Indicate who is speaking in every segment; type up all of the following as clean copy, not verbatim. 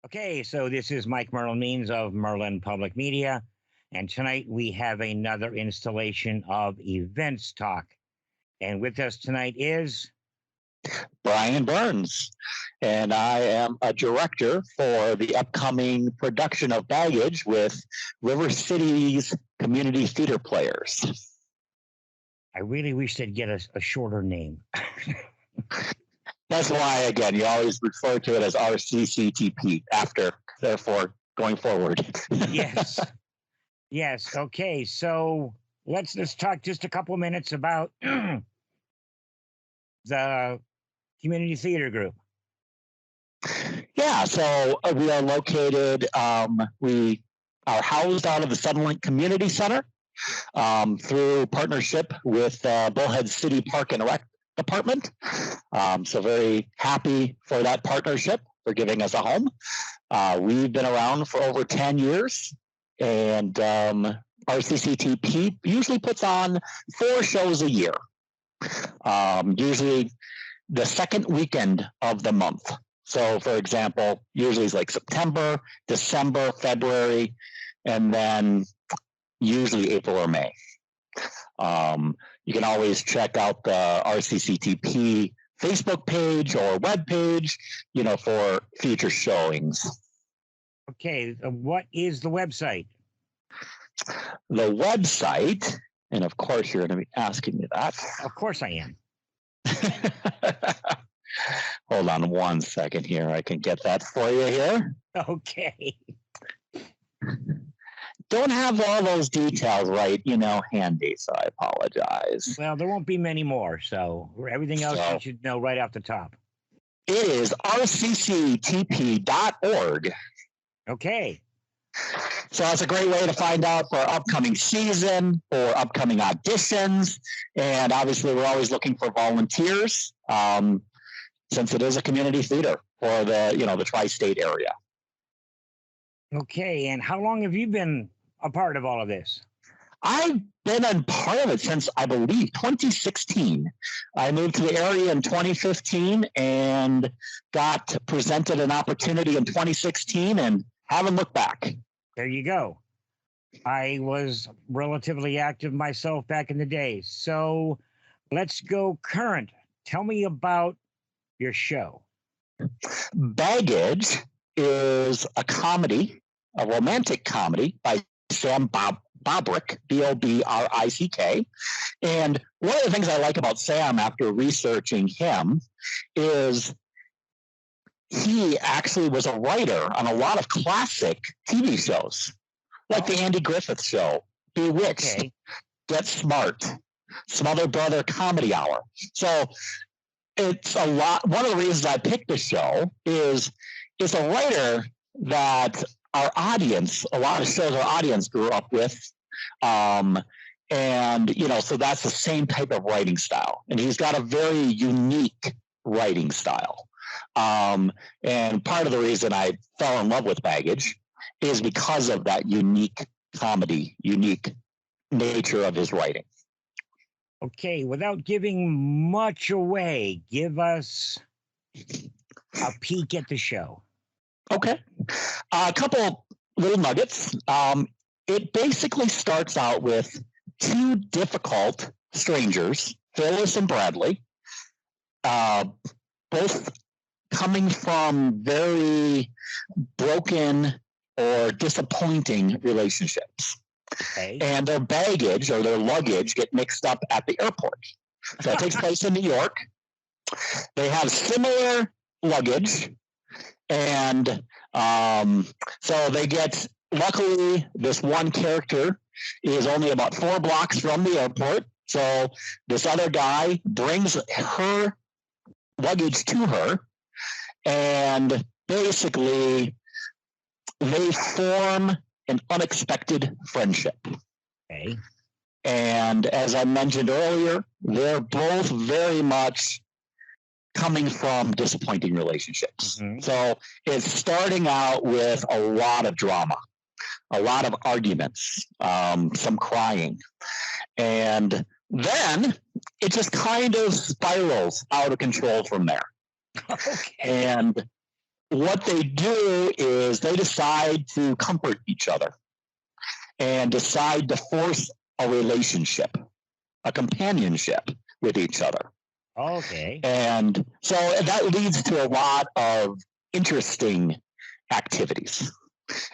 Speaker 1: Okay, so this is Mike Merlin Means of Merlin Public Media, and tonight we have another installation of Events Talk. And with us tonight is
Speaker 2: Brian Burns, and I am a director for the upcoming production of Baggage with River City's Community Theater Players.
Speaker 1: I really wish they'd get a shorter name.
Speaker 2: That's why, again, you always refer to it as RCCTP after, therefore, going forward.
Speaker 1: Yes. Yes. Okay. So let's talk just a couple of minutes about the community theater group.
Speaker 2: Yeah, so we are located, we are housed out of the Sunlink Community Center through partnership with Bullhead City Park and Rec Department. So very happy for that partnership, for giving us a home. We've been around for over 10 years, and RCCTP usually puts on 4 shows a year, usually the second weekend of the month. So, for example, usually it's like September, December, February, and then usually April or May. You can always check out the RCCTP Facebook page or web page, for future showings.
Speaker 1: Okay, what is the website?
Speaker 2: The website, and of course you're going to be asking me that.
Speaker 1: Of course I am.
Speaker 2: Hold on one second here. I can get that for you here.
Speaker 1: Okay.
Speaker 2: Don't have all those details right, handy, so I apologize.
Speaker 1: Well, there won't be many more, so everything else you should know right off the top.
Speaker 2: It is rcctp.org.
Speaker 1: Okay.
Speaker 2: So that's a great way to find out for upcoming season, for upcoming auditions, and obviously we're always looking for volunteers, since it is a community theater for the tri-state area.
Speaker 1: Okay, and how long have you been a part of all of this?
Speaker 2: I've been a part of it since, I believe, 2016. I moved to the area in 2015 and got presented an opportunity in 2016 and haven't looked back.
Speaker 1: There you go. I was relatively active myself back in the day. So let's go current. Tell me about your show.
Speaker 2: Baggage is a comedy, a romantic comedy by Sam Bobrick, Bobrick. And one of the things I like about Sam after researching him is he actually was a writer on a lot of classic TV shows, like the Andy Griffith Show, Bewitched, Get Smart, Smother Brother Comedy Hour. So it's a lot. One of the reasons I picked the show is it's a writer that our audience, a lot of shows our audience grew up with. And, so that's the same type of writing style. And he's got a very unique writing style. And part of the reason I fell in love with Baggage is because of that unique comedy, unique nature of his writing.
Speaker 1: Okay, without giving much away, give us a peek at the show.
Speaker 2: Okay. A couple little nuggets. It basically starts out with 2 difficult strangers, Phyllis and Bradley, both coming from very broken or disappointing relationships.
Speaker 1: Okay.
Speaker 2: And their baggage or their luggage get mixed up at the airport. So it takes place in New York. They have similar luggage. And so they get, luckily, this one character is only about 4 blocks from the airport. So this other guy brings her luggage to her. And basically, they form an unexpected friendship.
Speaker 1: Okay.
Speaker 2: And as I mentioned earlier, they're both very much coming from disappointing relationships. Mm-hmm. So it's starting out with a lot of drama, a lot of arguments, some crying. And then it just kind of spirals out of control from there.
Speaker 1: Okay.
Speaker 2: And what they do is they decide to comfort each other and decide to force a relationship, a companionship with each other.
Speaker 1: Okay.
Speaker 2: And so that leads to a lot of interesting activities.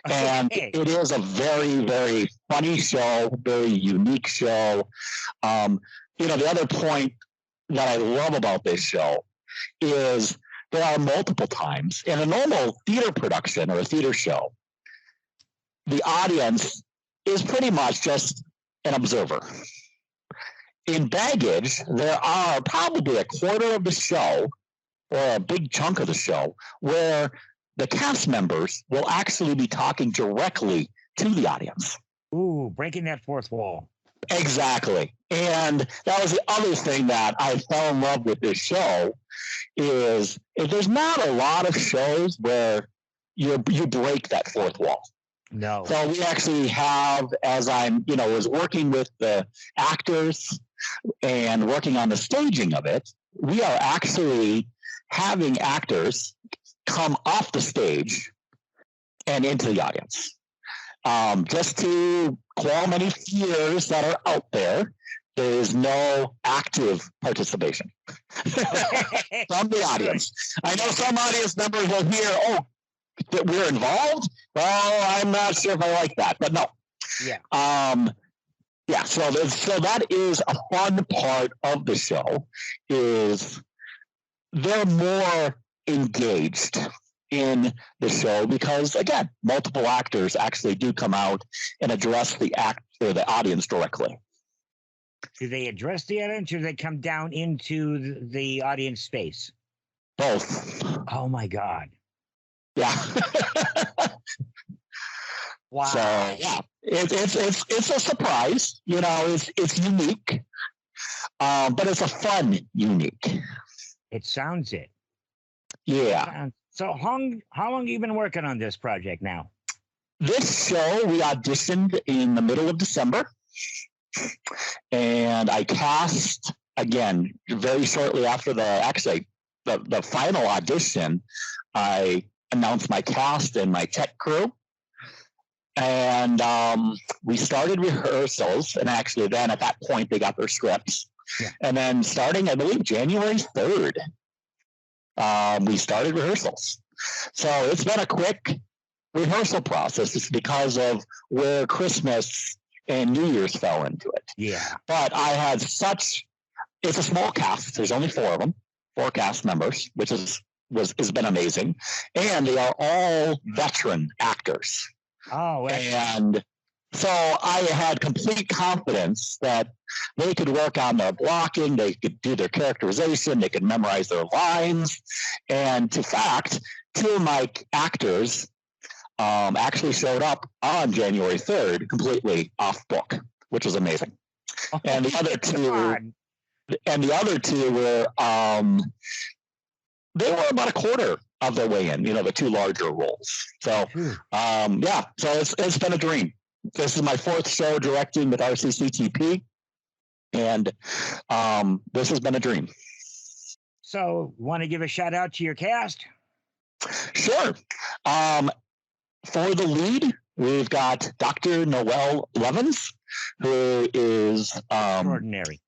Speaker 2: And
Speaker 1: Okay.
Speaker 2: it is a very, very funny show, very unique show. The other point that I love about this show is there are multiple times in a normal theater production or a theater show, the audience is pretty much just an observer. In Baggage, there are probably a quarter of the show or a big chunk of the show where the cast members will actually be talking directly to the audience.
Speaker 1: Ooh, breaking that fourth wall.
Speaker 2: Exactly. And that was the other thing that I fell in love with this show is there's not a lot of shows where you break that fourth wall.
Speaker 1: No.
Speaker 2: So we actually have, as I'm, was working with the actors and working on the staging of it, we are actually having actors come off the stage and into the audience. Just to quell many fears that are out there, there is no active participation from the audience. I know some audience members will hear, that we're involved. Well, I'm not sure if I like that, but no.
Speaker 1: Yeah.
Speaker 2: So that is a fun part of the show is they're more engaged in the show because, again, multiple actors actually do come out and address the audience directly.
Speaker 1: Do they address the audience or do they come down into the audience space?
Speaker 2: Both.
Speaker 1: Oh my God.
Speaker 2: Yeah.
Speaker 1: Wow.
Speaker 2: So yeah, it's a surprise. It's unique, but it's a fun unique.
Speaker 1: It sounds it.
Speaker 2: Yeah.
Speaker 1: So how long have you been working on this project now?
Speaker 2: This show we auditioned in the middle of December, and I cast again very shortly after the final audition. I announced my cast and my tech crew. And we started rehearsals. And actually then at that point, they got their scripts. Yeah. And then starting, I believe, January 3rd, we started rehearsals. So it's been a quick rehearsal process. It's because of where Christmas and New Year's fell into it.
Speaker 1: Yeah.
Speaker 2: But I had it's a small cast. There's only 4 of them, 4 cast members, which has been amazing. And they are all veteran actors.
Speaker 1: Oh,
Speaker 2: and so I had complete confidence that they could work on their blocking, they could do their characterization, they could memorize their lines. And in fact, 2 of my actors actually showed up on January 3rd, completely off book, which was amazing. And the other two were they were about a quarter of their way in, the 2 larger roles. So, so it's been a dream. This is my 4th show directing with RCCTP, and this has been a dream.
Speaker 1: So, want to give a shout out to your cast?
Speaker 2: Sure. For the lead, we've got Dr. Noelle Levins, who is
Speaker 1: extraordinary.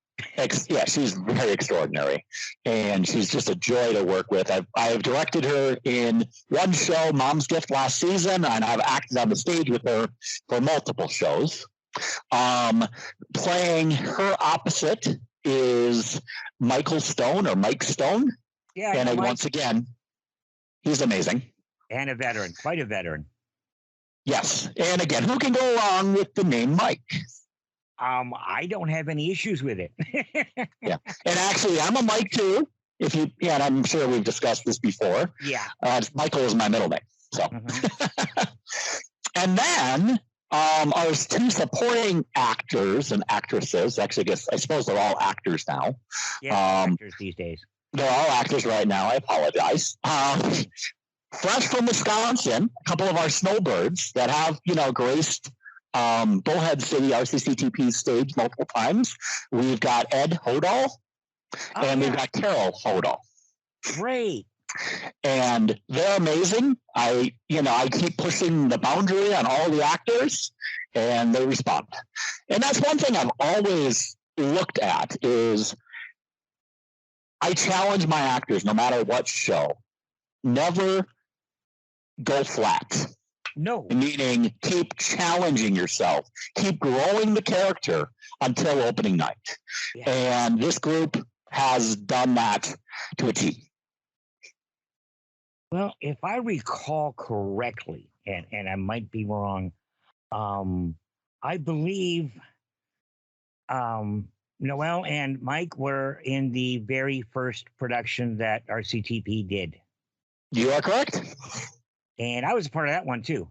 Speaker 2: She's very extraordinary, and she's just a joy to work with. I've directed her in one show, Mom's Gift, last season, and I've acted on the stage with her for multiple shows. Playing her opposite is Michael Stone or Mike Stone.
Speaker 1: Yeah,
Speaker 2: and once again, he's amazing.
Speaker 1: And a veteran, quite a veteran.
Speaker 2: Yes, and again, who can go wrong with the name Mike?
Speaker 1: I don't have any issues with it.
Speaker 2: Yeah. And actually, I'm a Mike too. And I'm sure we've discussed this before.
Speaker 1: Yeah.
Speaker 2: Michael is my middle name. So, And then our 2 supporting actors and actresses, actually, I suppose they're all actors now.
Speaker 1: Yeah, actors these days.
Speaker 2: They're all actors right now. I apologize. Fresh from Wisconsin, a couple of our snowbirds that have, graced Bullhead City RCCTP stage multiple times. We've got Ed Hodal and we've got Carol Hodal.
Speaker 1: Great.
Speaker 2: And they're amazing. I keep pushing the boundary on all the actors, and they respond. And that's one thing I've always looked at is I challenge my actors no matter what show. Never go flat.
Speaker 1: No.
Speaker 2: Meaning keep challenging yourself. Keep growing the character until opening night. Yeah. And this group has done that to a T.
Speaker 1: Well, if I recall correctly, and I might be wrong, I believe Noel and Mike were in the very first production that RCTP did.
Speaker 2: You are correct.
Speaker 1: And I was a part of that one too.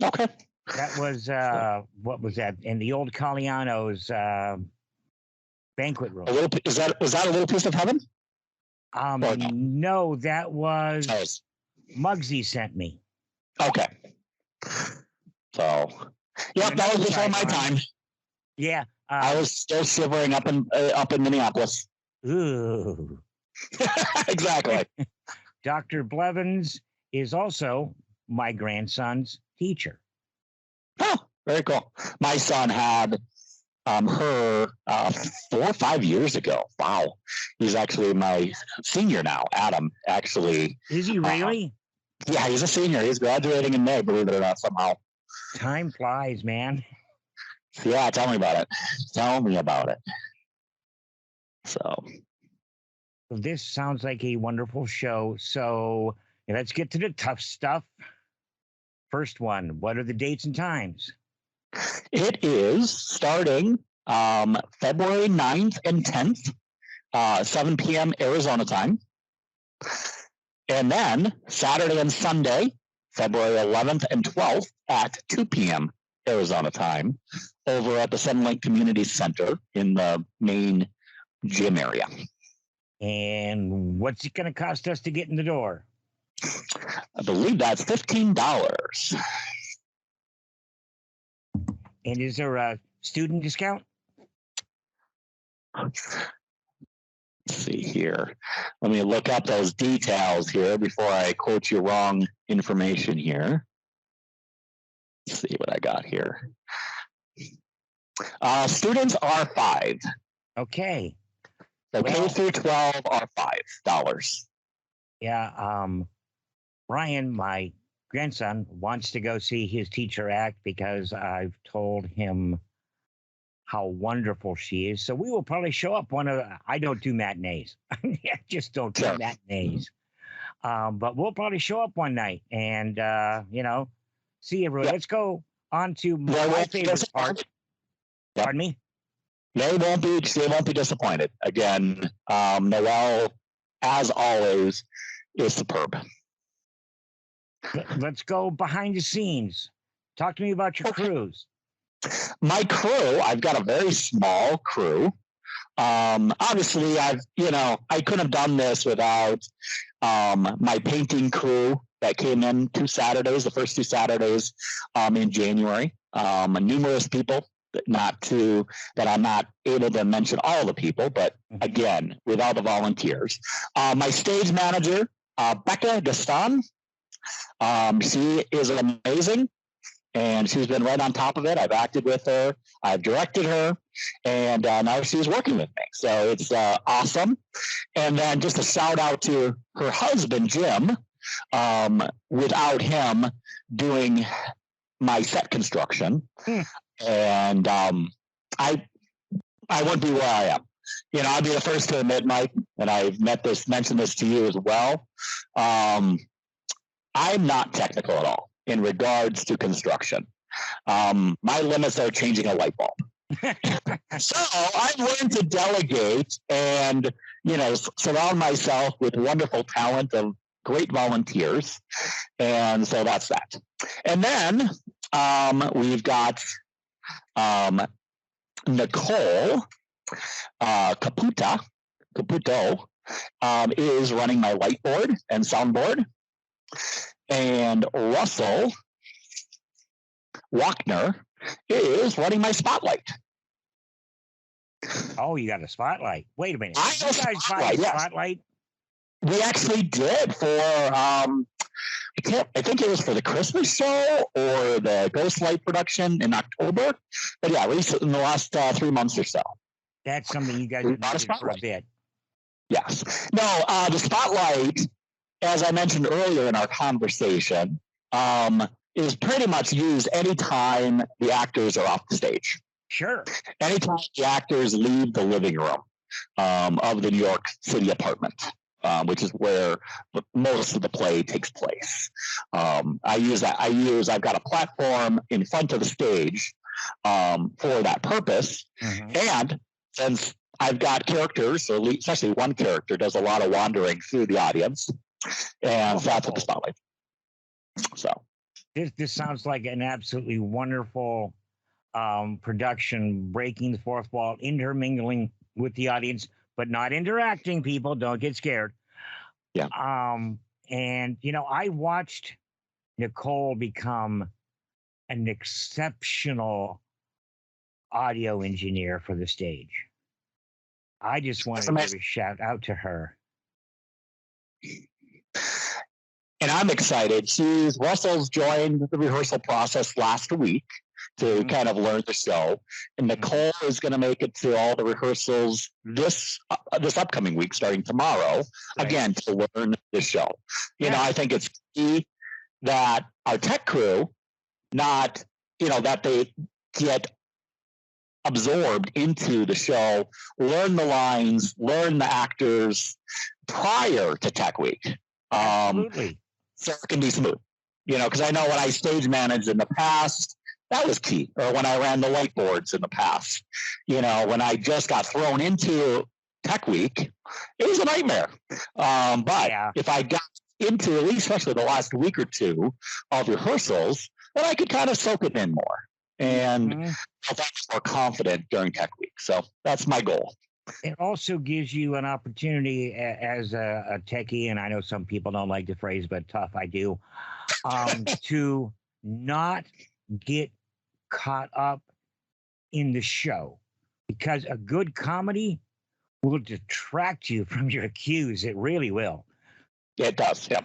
Speaker 2: Okay.
Speaker 1: That was what was that? In the old Caliano's banquet room.
Speaker 2: Was that a little piece of heaven?
Speaker 1: No, that was Muggsy sent me.
Speaker 2: Okay. So, yep, that was before my time.
Speaker 1: Yeah.
Speaker 2: I was still shivering up in Minneapolis.
Speaker 1: Ooh.
Speaker 2: Exactly.
Speaker 1: Dr. Blevins is also my grandson's teacher.
Speaker 2: Oh, very cool. My son had her 4 or 5 years ago. Wow. He's actually my senior now. Adam, actually.
Speaker 1: Is he really?
Speaker 2: Yeah, he's a senior. He's graduating in May, believe it or not, somehow.
Speaker 1: Time flies, man.
Speaker 2: Yeah, tell me about it. Tell me about it. So.
Speaker 1: This sounds like a wonderful show. So let's get to the tough stuff. First one, what are the dates and times?
Speaker 2: It is starting February 9th and 10th, 7 p.m. Arizona time. And then Saturday and Sunday, February 11th and 12th at 2 p.m. Arizona time over at the Sunlight Community Center in the main gym area.
Speaker 1: And what's it going to cost us to get in the door?
Speaker 2: I believe that's $15.
Speaker 1: And is there a student discount?
Speaker 2: Let's see here. Let me look up those details here before I quote you wrong information here. Let's see what I got here. Students are $5.
Speaker 1: Okay.
Speaker 2: So K through 12 are $5.
Speaker 1: Yeah. Brian, my grandson, wants to go see his teacher act because I've told him how wonderful she is. So we will probably show up I don't do matinees. I just don't do matinees. But we'll probably show up one night and, see everyone. Let's go on to my favorite part. Pardon me?
Speaker 2: They won't be disappointed. Again, Noel, as always, is superb.
Speaker 1: Let's go behind the scenes. Talk to me about your crews.
Speaker 2: My crew, I've got a very small crew. Obviously, I couldn't have done this without my painting crew that came in the first 2 Saturdays in January. Numerous people, that I'm not able to mention all the people, but again, with all the volunteers. My stage manager, Becca Gaston, she is amazing, and she's been right on top of it. I've acted with her, I've directed her, and now she's working with me. So it's awesome. And then just a shout out to her husband, Jim. Without him doing my set construction, and I wouldn't be where I am. I'll be the first to admit, Mike, and I've mentioned this to you as well. I'm not technical at all in regards to construction. My limits are changing a light bulb. So I've learned to delegate and, surround myself with wonderful talent of great volunteers. And so that's that. And then we've got Nicole Caputo is running my light board and soundboard. And Russell Wachner is running my spotlight.
Speaker 1: Oh, you got a spotlight. Wait a minute.
Speaker 2: I have a spotlight, yes.
Speaker 1: Spotlight?
Speaker 2: We actually did for I think it was for the Christmas show or the Ghost Light production in October. But yeah, at least in the last 3 months or so.
Speaker 1: That's something you guys have needed for a bit.
Speaker 2: Yes. No, the spotlight, as I mentioned earlier in our conversation, is pretty much used anytime the actors are off the stage.
Speaker 1: Sure.
Speaker 2: Anytime the actors leave the living room of the New York City apartment. Which is where most of the play takes place. I've got a platform in front of the stage for that purpose. Mm-hmm. And since I've got characters, so especially one character does a lot of wandering through the audience, and that's what the spotlight. So
Speaker 1: this sounds like an absolutely wonderful production, breaking the fourth wall, intermingling with the audience, but not interacting. People, don't get scared.
Speaker 2: Yeah.
Speaker 1: And I watched Nicole become an exceptional audio engineer for the stage. I just wanted to give a shout out to her.
Speaker 2: And I'm excited. Russell's joined the rehearsal process last week to kind of learn the show. And Nicole is going to make it to all the rehearsals this upcoming week, starting tomorrow, again, to learn the show. You know, I think it's key that our tech crew, that they get absorbed into the show, learn the lines, learn the actors prior to Tech Week.
Speaker 1: Absolutely.
Speaker 2: So it can be smooth. Because I know when I stage managed in the past, that was key. Or when I ran the whiteboards in the past, when I just got thrown into Tech Week, it was a nightmare. But if I got into, at least especially the last week or two of rehearsals, then I could kind of soak it in more and felt more confident during Tech Week. So that's my goal.
Speaker 1: It also gives you an opportunity as a techie, and I know some people don't like the phrase, but tough, I do, to not get caught up in the show, because a good comedy will detract you from your cues. It really will.
Speaker 2: It does. Yeah.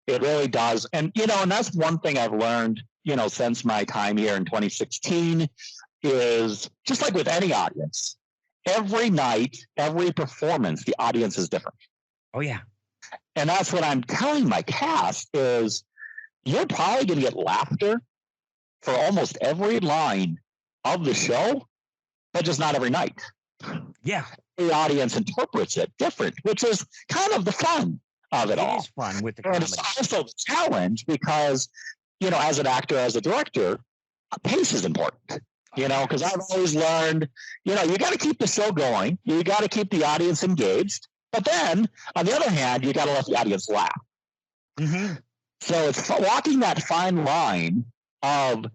Speaker 2: It really does. And, and that's one thing I've learned, since my time here in 2016 is just like with any audience, every night, every performance, the audience is different.
Speaker 1: Oh, yeah.
Speaker 2: And that's what I'm telling my cast is you're probably going to get laughter for almost every line of the show, but just not every night.
Speaker 1: Yeah.
Speaker 2: The audience interprets it different, which is kind of the fun of it all.
Speaker 1: It is fun with the comedy.
Speaker 2: And it's also the challenge because, as an actor, as a director, pace is important. Because I've always learned, you got to keep the show going. You got to keep the audience engaged. But then, on the other hand, you got to let the audience laugh. Mm-hmm. So it's walking that fine line of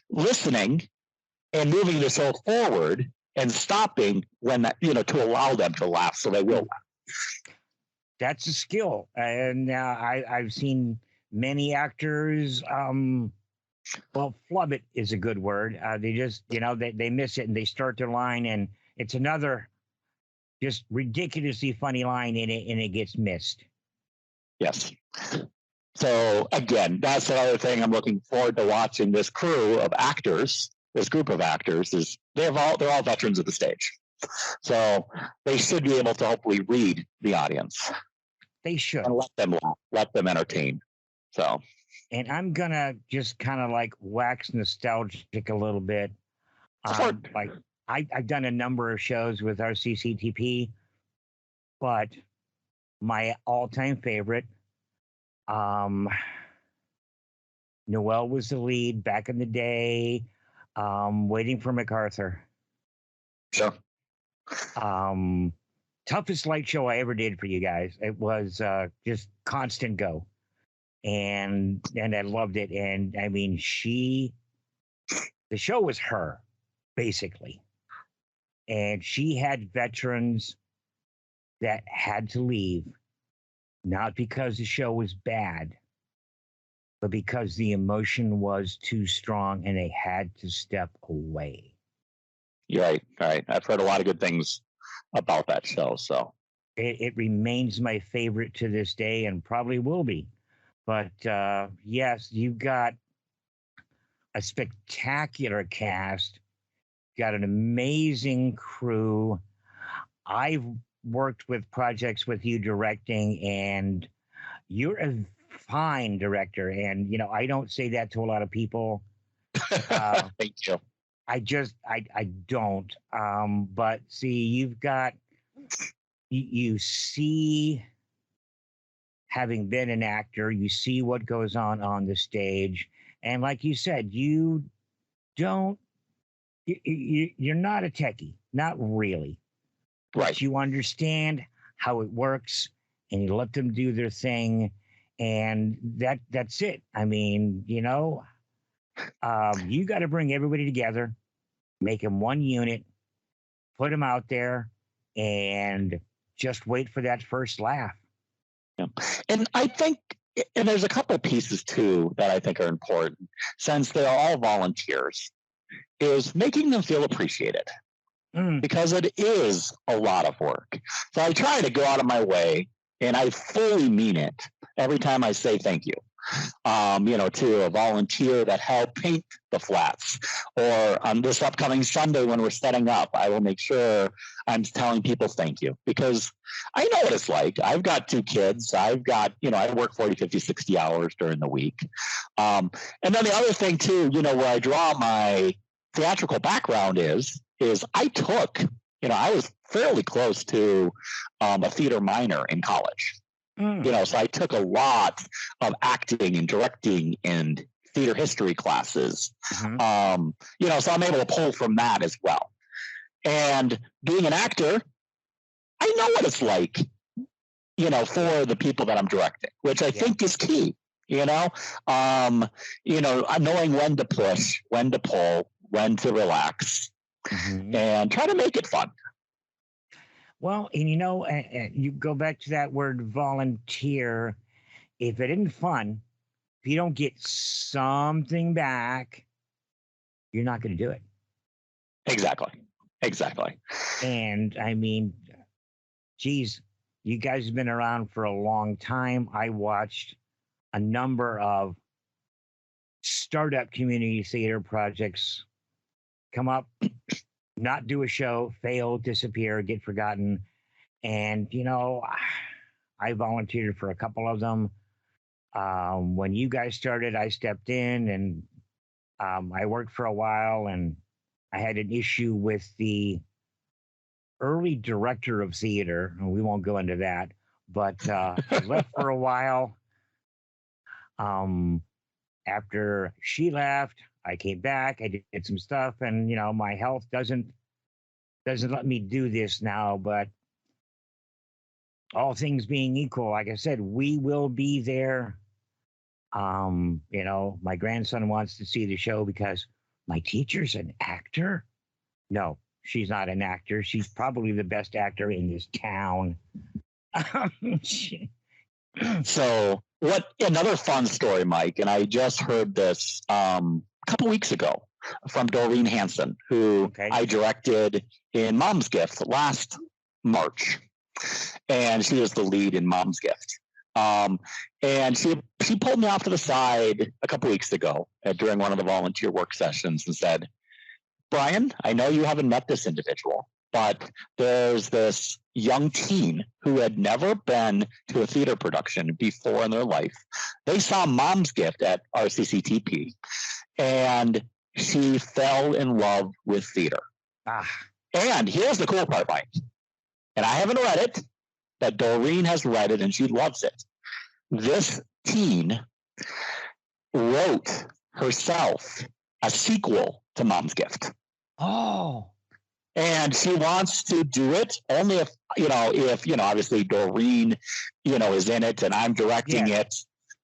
Speaker 2: listening and moving the show forward and stopping when that, to allow them to laugh so they will laugh.
Speaker 1: That's a skill. And I've seen many actors, flub it is a good word. They just, they miss it and they start their line and it's another just ridiculously funny line and it gets missed.
Speaker 2: Yes. So again, that's another thing I'm looking forward to watching this crew of actors, this group of actors is they're all veterans of the stage. So they should be able to hopefully read the audience.
Speaker 1: They should.
Speaker 2: And let them laugh, let them entertain. So.
Speaker 1: And I'm going to just kind of like wax nostalgic a little bit. Like I've done a number of shows with RCCTP, but my all-time favorite, Noelle was the lead back in the day, Waiting for MacArthur.
Speaker 2: Sure.
Speaker 1: Toughest light show I ever did for you guys. It was just constant go. And I loved it. And I mean, the show was her, basically. And she had veterans that had to leave, not because the show was bad, but because the emotion was too strong and they had to step away.
Speaker 2: You're right. All right. I've heard a lot of good things about that show. So
Speaker 1: it remains my favorite to this day and probably will be. But yes, you've got a spectacular cast, got an amazing crew. I've worked with projects with you directing, and you're a fine director. And, I don't say that to a lot of people.
Speaker 2: Thank you.
Speaker 1: I don't. But see, you see, having been an actor, you see what goes on the stage. And like you said, don't, you're not a techie, not really.
Speaker 2: Right.
Speaker 1: But you understand how it works and you let them do their thing. And that's it. I mean, you got to bring everybody together, make them one unit, put them out there, and just wait for that first laugh.
Speaker 2: Yeah. And I think, and there's a couple pieces too that I think are important, since they're all volunteers, is making them feel appreciated. Because it is a lot of work. So I try to go out of my way, and I fully mean it every time I say thank you. To a volunteer that helped paint the flats, or on this upcoming Sunday when we're setting up, I will make sure I'm telling people thank you, because I know what it's like. I've got 2 kids. I've got, I work 40, 50, 60 hours during the week. And then the other thing too, where I draw my theatrical background is I took, I was fairly close to a theater minor in college. So I took a lot of acting and directing and theater history classes. So I'm able to pull from that as well. And being an actor, I know what it's like, for the people that I'm directing, which I think is key, knowing when to push, when to pull, when to relax, and try to make it fun.
Speaker 1: Well, and you go back to that word volunteer. If it isn't fun, if you don't get something back, you're not going to do it.
Speaker 2: Exactly.
Speaker 1: And I mean, geez, you guys have been around for a long time. I watched a number of startup community theater projects come up, not do a show, fail, disappear, get forgotten. And, I volunteered for a couple of them. When you guys started, I stepped in, and I worked for a while, and I had an issue with the early director of theater, and we won't go into that, but I left for a while. After she left, I came back, I did some stuff, and my health doesn't let me do this now, but all things being equal, like I said, we will be there. My grandson wants to see the show because my teacher's an actor. No, she's not an actor. She's probably the best actor in this town.
Speaker 2: So another fun story, Mike, and I just heard this a couple weeks ago from Doreen Hansen, who I directed in Mom's Gift last March. And she was the lead in Mom's Gift. And she pulled me off to the side a couple weeks ago during one of the volunteer work sessions and said, Brian, I know you haven't met this individual, but there's this young teen who had never been to a theater production before in their life. They saw Mom's Gift at RCCTP, and she fell in love with theater. And here's the cool part, Mike. And I haven't read it, but Doreen has read it, and she loves it. This teen wrote herself a sequel to Mom's Gift.
Speaker 1: Oh.
Speaker 2: And she wants to do it only if obviously Doreen, is in it and I'm directing it.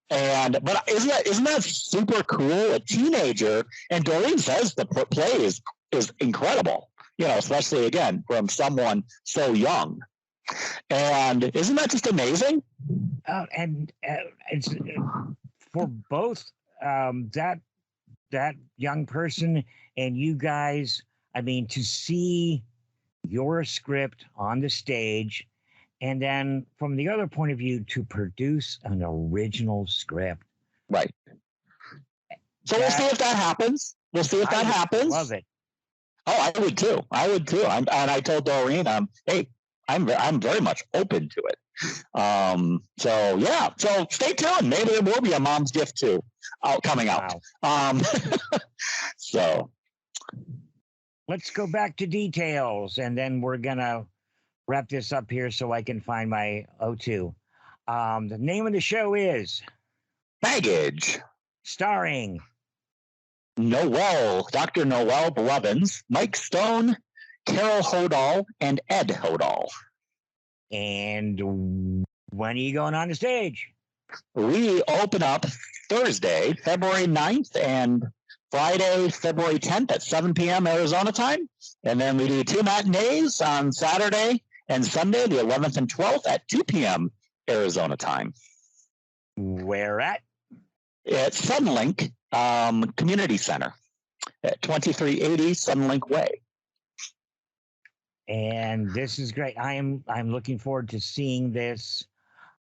Speaker 2: But isn't that super cool? A teenager, and Doreen says the play is incredible, especially again from someone so young. And isn't that just amazing?
Speaker 1: And it's for both that young person and you guys. I mean, to see your script on the stage And then from the other point of view, to produce an original script.
Speaker 2: Right. So we'll see if that happens. We'll see if that happens.
Speaker 1: Love it.
Speaker 2: Oh, I would too. And I told Doreen, hey, I'm very much open to it. So yeah. So stay tuned. Maybe there will be a mom's gift too coming out.
Speaker 1: Wow.
Speaker 2: So
Speaker 1: let's go back to details, and then we're gonna wrap this up here so I can find my O2. The name of the show is
Speaker 2: Baggage,
Speaker 1: starring
Speaker 2: Dr. Noel Blevins, Mike Stone, Carol Hodal, and Ed Hodal.
Speaker 1: And when are you going on the stage?
Speaker 2: We open up Thursday, February 9th, and Friday, February 10th at 7 p.m. Arizona time. And then we do 2 matinees on Saturday and Sunday, the 11th and 12th at 2 p.m. Arizona time.
Speaker 1: Where at?
Speaker 2: At Sunlink Community Center at 2380 Sunlink Way.
Speaker 1: And this is great. I'm looking forward to seeing this.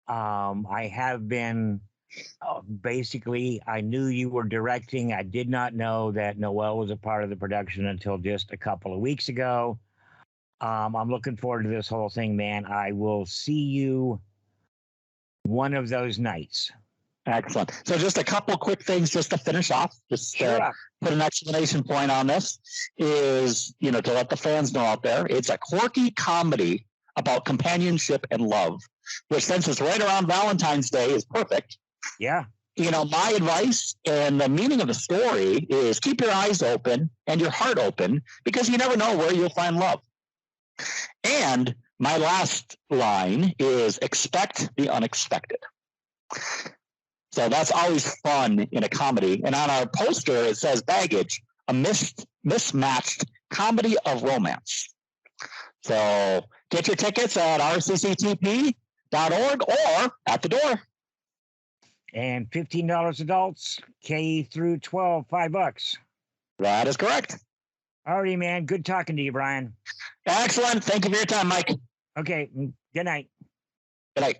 Speaker 1: I have been basically, I knew you were directing. I did not know that Noel was a part of the production until just a couple of weeks ago. I'm looking forward to this whole thing, man. I will see you one of those nights.
Speaker 2: Excellent. So just a couple quick things just to finish off, just
Speaker 1: Sure.
Speaker 2: Put an exclamation point on this is, to let the fans know out there, it's a quirky comedy about companionship and love, which since it's right around Valentine's Day is perfect.
Speaker 1: Yeah.
Speaker 2: My advice and the meaning of the story is keep your eyes open and your heart open because you never know where you'll find love. And my last line is expect the unexpected. So that's always fun in a comedy. And on our poster, it says Baggage, a mismatched comedy of romance. So get your tickets at rcctp.org or at the door.
Speaker 1: And $15 adults, K through 12, $5.
Speaker 2: That is correct.
Speaker 1: Alrighty, man. Good talking to you, Brian.
Speaker 2: Excellent. Thank you for your time, Mike.
Speaker 1: Okay. Good night.
Speaker 2: Good night.